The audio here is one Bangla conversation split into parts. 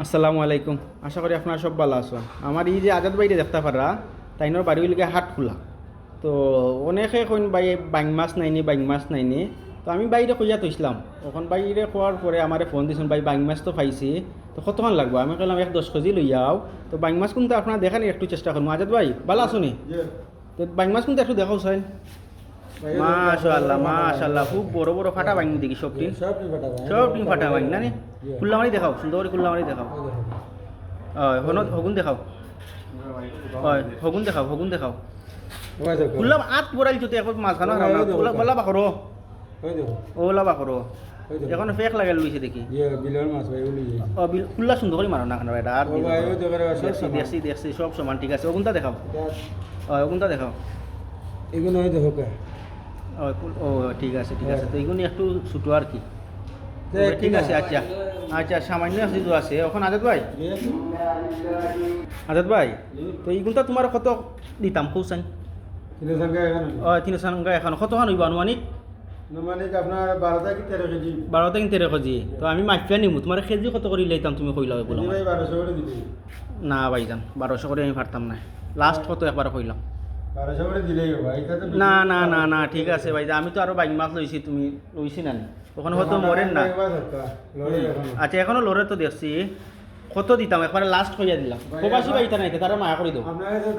আসসালামু আলাইকুম। আশা করি আপনারা সব ভালো আছেন। আমার এই যে আজাদ বাইরে দেখতে পারা তাইনোর বাড়ি হইলে হাট খোলা। তো অনেকে কইন ভাই বাইং মাছ নাইনি বাইং মাছ নাইনি। তো আমি বাইরে খুঁজা থইছিলাম। তখন বাইরে খোয়ার পরে আমারে ফোন দিয়েছেন ভাই বাইং মাছ তো পাইছি। তো কতক্ষণ লাগবো? আমি কইলাম ১-১০ কেজি লইয়াও। তো বাইং মাছ কিন্তু আপনারা দেখেন একটু চেষ্টা করুন। আজাদ ভাই ভালো আছুনি? তো বাইং মাছ কিন্তু একটু দেখাও চাই। মাশাআল্লাহ মাশাআল্লাহ, খুব বড় বড় ফাটা বাইং দেখি সব টিন ফাটা বাইং না নি? কুল্লামারি দেখাও, সুন্দর করে কুল্লামারি দেখাও। হগুন দেখাও। হগুন দেখাও। কুল্লাম আত বড়াইল যদি একবার মাছ খানো বলা বাকরো ওলা বাকরো এখন ফেক লাগে লইছে দেখি। কুল্লা সুন্দর করে মারো না খানো এটা। আর দেখছি সব সমান ঠিক আছে। ওগুনটা দেখাও। ওগুনটা দেখাও। এগুলো দেখো কে? ও ঠিক আছে ঠিক আছে। তো এগুলো একটু ছোটো আর কি। ঠিক আছে আচ্ছা আচ্ছা, সামান্য কিছু আছে এখন। আজাদ ভাই তো এইগুলো তোমার কত দিতাম খুঁজছেন? 3 এখন কতখান হইব আনুমানিক? আপনার 12 থেকে 13 কেজি। 12 থেকে 13 কেজি। তো আমি মাফিয়া নিমু, তোমার কেজি কত করে লইতাম তুমি কইলা? বলো 1200 করে দিবি। না ভাইজান 1200 করে আমি পারতাম না। লাস্ট কত একবার কইলাম? 1200 করে দিলেই হবে। এটা তো না না না না ঠিক আছে ভাই, আমি তো আরো বাইং মাছ লইছি, তুমি লইছি না? ওখানে হয়তো মরেন না। আচ্ছা এখনো লড়ে তো দেখছি। কত দিতাম একবারে লাস্ট কইয়া দিলাম। প্রবাসী ভাইটা নাই তারা মায়া করে দাও। আপনার কাছে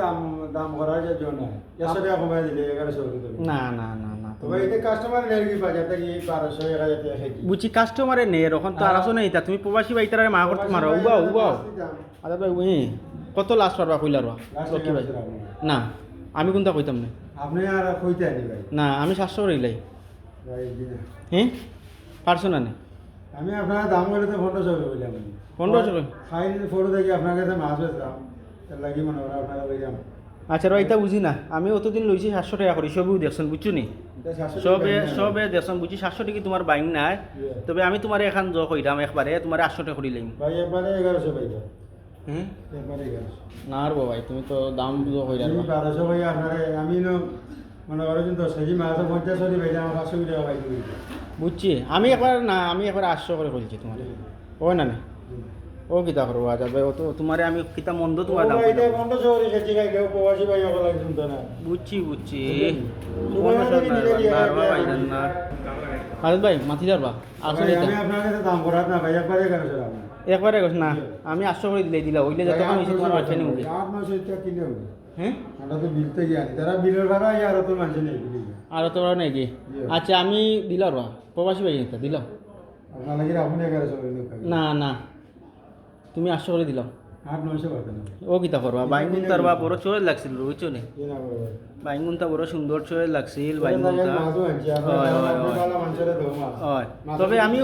দাম করার জন্য 100 টাকা কমায় দিলে 1100 করে দেব। না না না না তো ভাই এটা কাস্টমার নেই কি বাজার থেকে 1200 1000 টাকা খেকি। বুঝি কাস্টমারে নে এখন তো আরাসো নেই তা তুমি প্রবাসী ভাইটারে মায়া করতে মারো। উবাও আচ্ছা ভাই ওই কত লাস্ট পারবা কইলা রো লক্ষ্মী ভাই? না আমি কোনটা কইতাম না। আপনি আর কইতে আনি ভাই? না আমি 700 করে লাই। ভাই দিনা হ্যাঁ পারছো না? আমি আপনার দাম করে তো 1500 করে বললাম। 1500 করে ফাইল ফটো দেখি আপনার কাছে মাছ বেচলাম, তার লাগি মনে হয় আপনারা লইলাম। আচ্ছা এটা বুঝি না। আমি অতদিন লইছি 700 টাকা করি, সবই দেখছেন বুঝছো নি? সবে দেখছেন বুঝছি 700 টাকা তোমার বাইং নাই। তবে আমি তোমার এখান জ কইরাম একবারে তোমার 800 টাকা করি লাইম ভাই। একবারে 1100 পাইবা। হুম একবারে 1100 না আর ভাই তুমি তো দাম বুঝো কইরা। 1200 ভাই আপনারে আমি নো মনে করেন 10 কেজি মাছ 50 করে ভাই আমার 500 টাকা পাই দিই। বুঝছি আমি একবার 800 করে কইছি তোমার। ওই না ও কিতা করবো আজাদ ভাই? ও তো তোমারে আমি কিতা মন্দ তোমার দাম এটা 1500 করে কেজি খাইলেও প্রবাসী ভাই ওগুলো লাগে শুনতো না। বুঝছি না আজাদ ভাই মাথি যাবা আসলে আমি আপনার কাছে দাম করাত না ভাই। একবারে 1100 টাকা একবারে কইছ না। আমি 800 করে দিলা ওইলে যতক্ষণ হইছে তোমার বাচ্চা নিমু। 800 টাকা কিলো হবে। হ্যাঁ আমরা তো বিলতে গিয়ে আনি, তারা বিলের ভাড়া আর তো মানুষ নেই বিলি। আর তো বড় নাকি? আচ্ছা আমি দিলাম রা প্রবাসী ভাই এটা দিলাম। আপনার লাগি আপনি 1100 করে নিও। না না তুমি 800 করে দিলাম। 800 করতে না। ও কিতা করবা? বাইঙ্গুন তার বা বড় চোর লাগছিল বুঝছো নি? কি না বড় ভাই? বাইঙ্গুন তা বড় সুন্দর চোর লাগছিল বাইঙ্গুন তা। মাছও আনছি আপনারা মানুষের দমা। হয় তবে আমি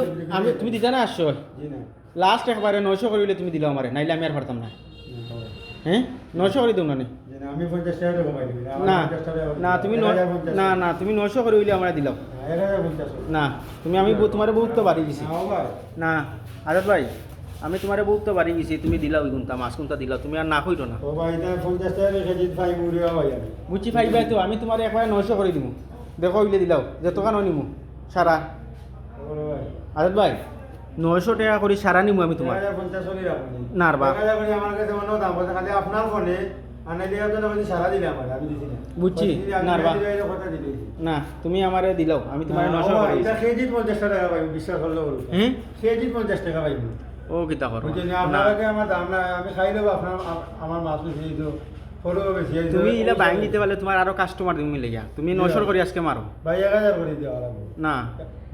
তুমি দিতা না 800? জি না লাস্ট একবারে 900 করিলে তুমি দিলাও আমারে, নাইলে আমি আর পারতাম না। হ্যাঁ 900 করে দিও না নি? জি না আমি 50 টাকা দেব ভাই। না না তুমি না না তুমি 900 করে হইলে আমরা দিলাও। 1050 না তুমি আমি তোমারে বহুত তো বাড়ি দিছি। না ভাই না আজাদ ভাই আমি তোমারে বহুত তো বাড়ি গেছি, তুমি দিলাও ওই গুনটা মাছ কোনটা দিলাও, তুমি আর না কইতো না। ও ভাই এটা 50 টাকা রেখে দিত ভাই মুড়িয়া ভাই আমি। বুঝছি পাইবাই তো, আমি তোমারে একবারে 900 করে দিমু। দেখো হইলে দিলাও যে টাকা নিমু সারা। বড় ভাই আজাদ ভাই 900 টাকা করে সারা নিমু আমি তোমার। 1050 করে আপনি না রে বা। আমার কাছে মনে দাম বলতে খালি আপনার ফোনে আনাই দিয়া তো আমি সারা দিলাম আর আমি দিছি না। বুঝছি না রে বা। কথা দিলে না তুমি আমারে দিলাও, আমি তোমারে 900 করে এটা দিছি। কেজি 50 টাকা ভাই বিশ্বাস করলে বলুন। হ্যাঁ কেজি 50 টাকা ভাই। ও কিতা করো? বুঝছেন আপনাকে আমার দাম না আমি খাই দেবো আপনার আমার মাছ বেশি তো ফটো বেশি। তুমি ইলা বাইং দিতে পারলে তোমার আরো কাস্টমার তুমি মিলে গিয়া তুমি 900 করে আজকে মারো। ভাই 1000 করে দিও লাগবে না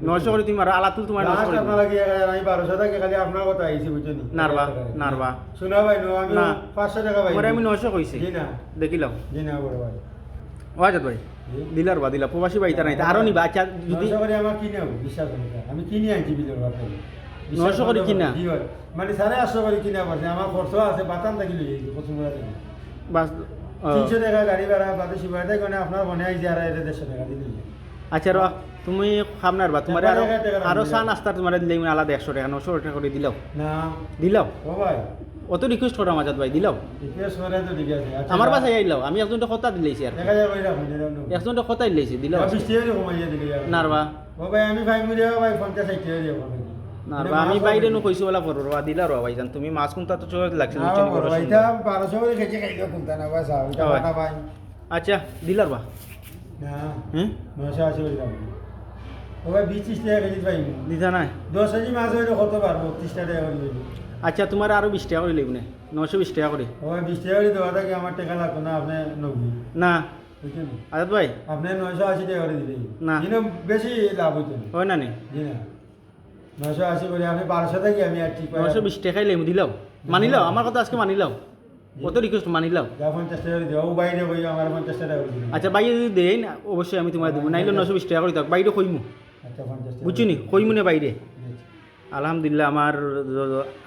900 করে তুমি মারো, আলাতুল তোমার 900 করে। আপনারা কি 1000 আমি 1200 টাকা খালি আপনার কথা আইছি বুঝছেন। নারবা শোনা ভাই নো আমি 500 টাকা ভাই। তোমারে আমি 900 কইছি। জি না দেখিলাম জি না বড় ভাই। ও আজাদ ভাই দিলার বা দিলা প্রবাসী ভাইতা নাই আরো নিবা। আচ্ছা যদি 900 করে আমার কিনে হবে বিশ্বাস করুন আমি কিনে আনছি বিলের ভাত। 900 করে কিনা? জি ভাই মানে 850 করে কিনা পারছে আমার খরচ আছে বাতান থাকি লই যাই কত টাকা দেব। বাস 300 টাকা গাড়ি ভাড়া বাদে সিবাইতে কোনে আপনার মনে আই যারা এটা 150 টাকা দিলি। আচ্ছা র তুমি খামনার বা তোমারে আরো চা নাস্তা তোমারে দিলে আলাদা 100 টাকা 900 টাকা করে দিলাও। না দিলাও ও ভাই অত রিকোয়েস্ট করো আজাদ ভাই দিলাও। রিকোয়েস্ট করে তো ঠিক আছে। আচ্ছা আমার বাসায় আইলাও, আমি একজনটা কথা দিলেছি আর 1000 করে রাখুন দিলাম না। একজনটা কথা দিলেছি দিলাও। 20 টাকা কমাইয়া দিলি। নারবা ও ভাই আমি ভাই মুড়ে ভাই 50 60 টাকা দিব। না বা আমি বাইরে নো কইছি বলা পড়ো রবা দিলা রবা ভাইজান তুমি মাছ কোনটা তো চলে লাগছে না নিচে বড় এটা 1200 করে কেজি খাইলো কোনটা না বাস এটা হয়। বাটা ভাই আচ্ছা দিলার বা না হ্যাঁ 980 করে দাম ওই 20 টাকা কেজি পাই দিতা নাই 10 কেজি মাছ হইলে কত পারবো 30 টাকা করে লইব আচ্ছা তোমার আরো 20 টাকা করে লাগবে না 920 টাকা করে ওই 20 টাকা করে দেওয়া থাকে আমার টাকা লাগতো না আপনি 90 না বুঝছেন আজাদ ভাই আপনি 980 টাকা করে দিলেন না। কিন্তু বেশি লাভ হইতো না হয় না নি জি না 980 করে আপনি 1200 থেকে আমি আর ঠিক পাই 920 টাকাই লাগবে দিলাও মানিলাও আমার কথা আজকে মানিলাও কত রিকোয়েস্ট মানিলাও যা 50 টাকা করে দিও ও বাইরে বই আমার 50 টাকা করে দিবেন আচ্ছা বাইরে যদি দেই না অবশ্যই আমি তোমার দেবো নাইলে 920 টাকা করে দাও বাইরে কইমু আচ্ছা 50 টাকা বুঝছো নি কইমু না বাইরে দিচ্ছি। আলহামদুলিল্লাহ আমার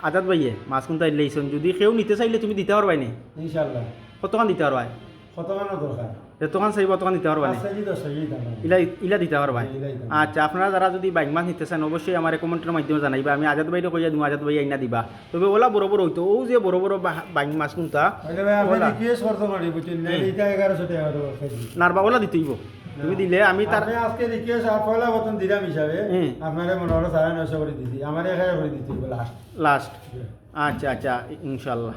আজাদ ভাইয়ে মাছ কোনটা লাইছেন যদি কেউ নিতে চাইলে তুমি দিতে পারবাই না ইনশাআল্লাহ কতক্ষণ দিতে পারবাই কত মানো দরকার যতক্ষণ চাইব ততক্ষণ দিতে পারবা না 5 কেজি 10 কেজি দাম ইলা ইলা দিতে পারবাই ইলা দিতে আচ্ছা আপনারা যারা যদি বাইক মাছ নিতে চান অবশ্যই আমার কমেন্টের মাধ্যমে জানাইবা আমি আজাদ ভাইরে কইয়া দিমু আজাদ ভাই আইনা দিবা তবে ওলা বড় বড় হইতো ও যে বড় বড় বাইক মাছ কোনটা ওইটা ভাই আপনি ওলা। রিকোয়েস্ট করতে পারি বুঝছেন না এটা 1100 টাকা দেবো কেজি নারবা ওলা দিতেইব তুমি দিলে আমি তার আপনি আজকে রিকোয়েস্ট আর পয়লা বেতন দিলাম হিসাবে হুম। আপনারে মনে হলো 950 করে দিছি আমার 1000 করে দিতে লাস্ট লাস্ট আচ্ছা আচ্ছা ইনশাল্লাহ